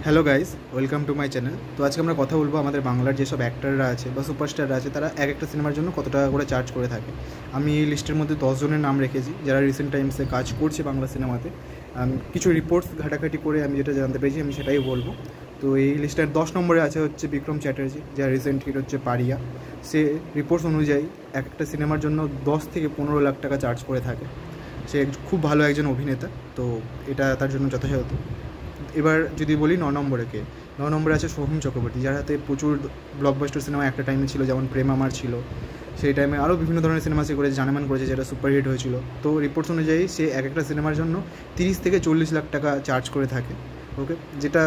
Hello guys, welcome to my channel. তো আজকে আমরা কথা বলবো আমাদের বাংলার যেসব অ্যাক্টররা আছে বা সুপারস্টাররা আছে তারা এক একটা সিনেমার জন্য কত টাকা করে চার্জ করে থাকে। আমি এই লিস্টের মধ্যে 10 জনের নাম রেখেছি যারা রিসেন্ট টাইমসে কাজ করছে বাংলা সিনেমাতে। কিছু রিপোর্টস ঘাটাঘাটি করে আমি যেটা জানতে পেরেছি আমি সেটাই বলবো। তো এই লিস্টের 10 নম্বরে আছে হচ্ছে বিক্রম চ্যাটার্জি, যার রিসেন্ট হিট হচ্ছে পারিয়া। সে রিপোর্টস অনুযায়ী এক একটা সিনেমার জন্য 10 থেকে 15 লাখ টাকা চার্জ করে থাকে। সে খুব ভালো একজন অভিনেতা, তো এটা তার জন্য যথাযথ। এবার যদি বলি 9 নম্বরে কে, 9 নম্বরে আছে সোহম চক্রবর্তী, যার হাতে প্রচুর ব্লকবাস্টার সিনেমা একটা টাইমে ছিল, যেমন প্রেম আমার ছিল। সেই টাইমে আরও বিভিন্ন ধরনের সিনেমা সে করেছে, জানেমান করেছে, যেটা সুপারহিট হয়েছিল। তো রিপোর্টস অনুযায়ী সে এক একটা সিনেমার জন্য 30 থেকে 40 লাখ টাকা চার্জ করে থাকে। ওকে, যেটা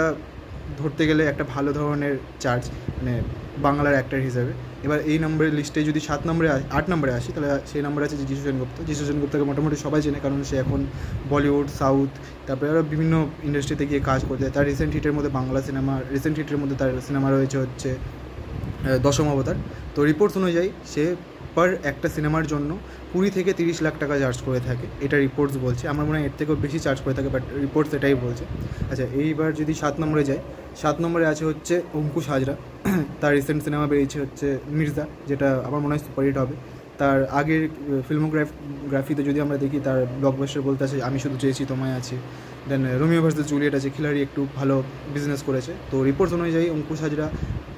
ধরতে গেলে একটা ভালো ধরনের চার্জ, মানে বাংলার অ্যাক্টর হিসাবে। এবার এই নম্বরের লিস্টে যদি 7 নম্বরে 8 নম্বরে আসি, তাহলে সেই নম্বরে আছে যিশু সেনগুপ্ত। যিশু সেনগুপ্তকে মোটামুটি সবাই চেনে, কারণ সে এখন বলিউড, সাউথ, তারপরে আরও বিভিন্ন ইন্ডাস্ট্রিতে গিয়ে কাজ করতে। তার রিসেন্ট হিটের মধ্যে তার সিনেমা রয়েছে হচ্ছে দশম অবতার। তো রিপোর্টস অনুযায়ী সে পার একটা সিনেমার জন্য 20 থেকে 30 লাখ টাকা চার্জ করে থাকে, এটা রিপোর্টস বলছে। আমার মনে হয় এর থেকেও বেশি চার্জ করে থাকে, বাট রিপোর্টস এটাই বলছে। আচ্ছা, এইবার যদি 7 নম্বরে যাই, 7 নম্বরে আছে হচ্ছে অঙ্কুশ হাজরা। তার রিসেন্ট সিনেমা বেরিয়েছে হচ্ছে মির্জা, যেটা আমার মনে হয় সুপারহিট হবে। তার আগের ফিল্মোগ্রাফিতে যদি আমরা দেখি, তার ব্লকবাস্টার বলতে আছে আমি শুধু চেয়েছি তোমায় আছে, দেন রোমিও ভার্সেস জুলিয়েট আছে, খিলাড়ি একটু ভালো বিজনেস করেছে। তো রিপোর্টস অনুযায়ী অঙ্কুশ হাজরা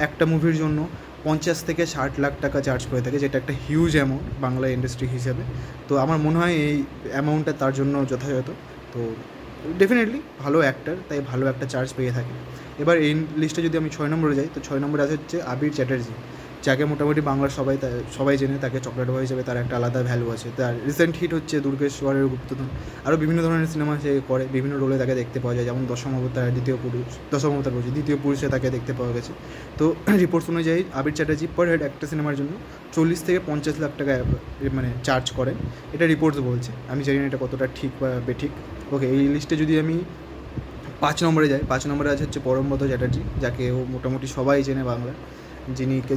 একটা মুভির জন্য 50 থেকে 60 লাখ টাকা চার্জ করে থাকে, যেটা একটা হিউজ অ্যামাউন্ট বাংলা ইন্ডাস্ট্রি হিসেবে। তো আমার মনে হয় এই অ্যামাউন্টটা তার জন্য যথাযথ। তো ডেফিনেটলি ভালো অ্যাক্টর, তাই ভালো একটা চার্জ পেয়ে থাকে। এবার এই লিস্টে যদি আমি 6 নম্বরে যাই, তো 6 নম্বরে আছে হচ্ছে আবির চ্যাটার্জি, যাকে মোটামুটি বাংলার সবাই চেনে। তাকে চকলেট বয় হিসেবে তার একটা আলাদা ভ্যালু আছে। তার রিসেন্ট হিট হচ্ছে দুর্গেশ্বরের গুপ্তধন। আরও বিভিন্ন ধরনের সিনেমা সে করে, বিভিন্ন রোলে তাকে দেখতে পাওয়া যায়, যেমন দশম অবতার বলছি, দ্বিতীয় পুরুষে তাকে দেখতে পাওয়া গেছে। তো রিপোর্টস অনুযায়ী আবির চ্যাটার্জি পার হেড একটা সিনেমার জন্য 40 থেকে 50 লাখ টাকা মানে চার্জ করেন, এটা রিপোর্টস বলছে। আমি জানি না এটা কতটা ঠিক বা বেঠিক। ওকে, এই লিস্টে যদি আমি 5 নম্বরে যাই, 5 নম্বরে আছে হচ্ছে পরমব্রত চ্যাটার্জি, যাকে ও মোটামুটি সবাই চেনে বাংলার,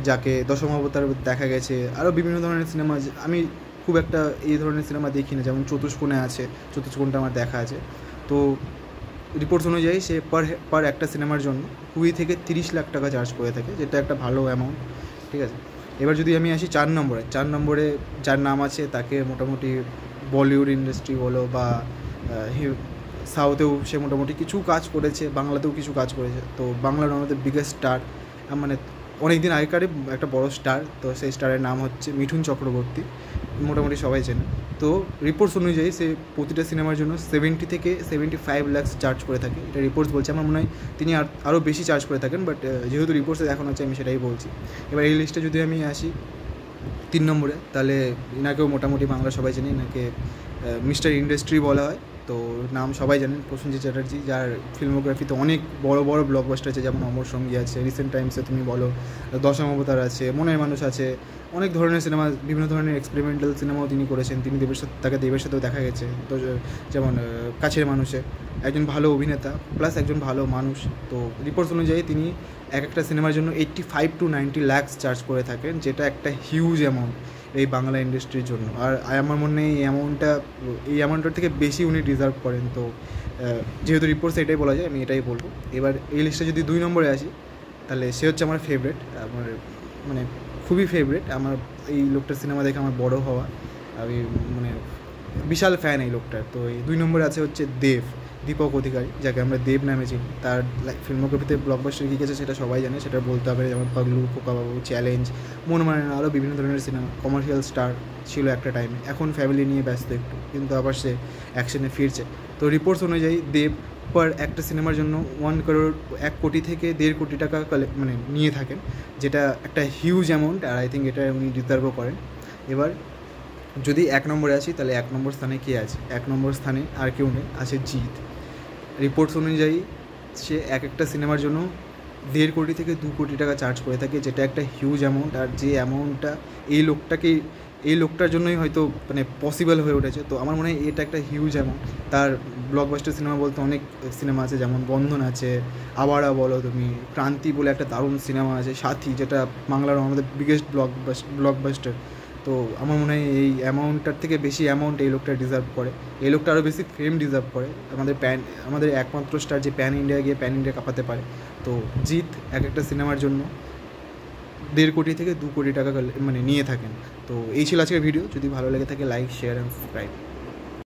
যাকে দশম অবতার দেখা গেছে। আরও বিভিন্ন ধরনের সিনেমা, আমি খুব একটা এই ধরনের সিনেমা দেখি না, যেমন চতুষ্কোণে আছে, চতুষ্কোণটা আমার দেখা আছে। তো রিপোর্টস অনুযায়ী সে পার একটা সিনেমার জন্য 20 থেকে 30 লাখ টাকা চার্জ করে থাকে, যেটা একটা ভালো অ্যামাউন্ট। ঠিক আছে, এবার যদি আমি আসি 4 নম্বরে, 4 নম্বরে যার নাম আছে, তাকে মোটামুটি বলিউড ইন্ডাস্ট্রি বলো বা সাউথেও সে মোটামুটি কিছু কাজ করেছে, বাংলাতেও কিছু কাজ করেছে। তো বাংলার আমাদের বিগেস্ট স্টার, মানে অনেক দিন আগেকারই একটা বড় স্টার। তো সেই স্টারের নাম হচ্ছে মিঠুন চক্রবর্তী, মোটামুটি সবাই চেনে। তো রিপোর্টস অনুযায়ী সে প্রতিটা সিনেমার জন্য 70 থেকে 75 লাখ চার্জ করে থাকে, এটা রিপোর্টস বলছে। আমার মনে হয় তিনি আরও বেশি চার্জ করে থাকেন, বাট যেহেতু রিপোর্টসে দেখানো হচ্ছে আমি সেটাই বলছি। এবার এই লিস্টে যদি আমি আসি 3 নম্বরে, তাহলে এনাকেও মোটামুটি বাংলা সবাই চেনে, এনাকে মিস্টার ইন্ডাস্ট্রি বলা হয়। তো নাম সবাই জানেন, প্রসেনজিৎ চ্যাটার্জি, যার ফিল্মোগ্রাফিতে অনেক বড় বড় ব্লকবাস্টার আছে, যেমন অমর সঙ্গী আছে, রিসেন্ট টাইমসে তুমি বলো দশম অবতার আছে, মনের মানুষ আছে। অনেক ধরনের সিনেমা, বিভিন্ন ধরনের এক্সপেরিমেন্টাল সিনেমাও তিনি করেছেন। তাকে দেবের সাথেও দেখা গেছে। তো যেমন কাছের মানুষে একজন ভালো অভিনেতা প্লাস একজন ভালো মানুষ। তো রিপোর্টস অনুযায়ী তিনি এক একটা সিনেমার জন্য 85 to 90 লাখ চার্জ করে থাকেন, যেটা একটা হিউজ অ্যামাউন্ট এই বাংলা ইন্ডাস্ট্রির জন্য। আর আমার মনে হয় এই অ্যামাউন্টটার থেকে বেশি উনি ডিজার্ভ করেন। তো যেহেতু রিপোর্টস এটাই বলা যায়, আমি এটাই বলবো। এবার এই লিস্টে যদি 2 নম্বরে আসি, তাহলে সে হচ্ছে আমার ফেভারিট, আমার মানে খুবই ফেভারিট। আমার এই লোকটার সিনেমা দেখে আমার বড় হওয়া, আমি মানে বিশাল ফ্যান এই লোকটার। তো এই 2 নম্বরে আছে হচ্ছে দীপক অধিকারী, যাকে আমরা দেব নামে চিনি। তার ফিল্মোগ্রাফিতে ব্লকবাস্টার কী গেছে সেটা সবাই জানে, সেটা বলতে হবে, যেমন পাগলু, খোকাবাবু, চ্যালেঞ্জ, মন মানে না, আরও বিভিন্ন ধরনের সিনেমা। কমার্শিয়াল স্টার ছিল একটা টাইমে, এখন ফ্যামিলি নিয়ে ব্যস্ত একটু, কিন্তু আবার সে অ্যাকশনে ফিরছে। তো রিপোর্টস অনুযায়ী দেব পার একটা সিনেমার জন্য 1 কোটি থেকে 1.5 কোটি টাকা মানে নিয়ে থাকেন, যেটা একটা হিউজ অ্যামাউন্ট। আর আই থিঙ্ক এটা উনি ডিজার্ভও করেন। এবার যদি 1 নম্বরে আসি, তাহলে 1 নম্বর স্থানে কে আছে? 1 নম্বর স্থানে আর কেউ নেই, আছে জিৎ। রিপোর্টস অনুযায়ী সে এক একটা সিনেমার জন্য 1.5 কোটি থেকে 2 কোটি টাকা চার্জ করে থাকে, যেটা একটা হিউজ অ্যামাউন্ট। আর যে অ্যামাউন্টটা এই লোকটার জন্যই হয়তো মানে পসিবল হয়ে উঠেছে। তো আমার মনে হয় এটা একটা হিউজ অ্যামাউন্ট। তার ব্লকবাস্টার সিনেমা বলতে অনেক সিনেমা আছে, যেমন বন্ধন আছে, আবারা বলো তুমি, ক্রান্তি বলে একটা দারুণ সিনেমা আছে, সাথী, যেটা বাংলার আমাদের বিগেস্ট ব্লকবাস্টার। তো আমার মনে হয় এই অ্যামাউন্টটার থেকে বেশি অ্যামাউন্ট এই লোকটা ডিজার্ভ করে, এই লোকটা আরও বেশি ফেম ডিজার্ভ করে। আমাদের একমাত্র স্টার যে প্যান ইন্ডিয়া গিয়ে প্যান ইন্ডিয়া কাঁপাতে পারে। তো জিৎ এক একটা সিনেমার জন্য 1.5 কোটি থেকে 2 কোটি টাকা মানে নিয়ে থাকেন। তো এই ছিল আজকের ভিডিও। যদি ভালো লেগে থাকে লাইক, শেয়ার অ্যান্ড সাবস্ক্রাইব।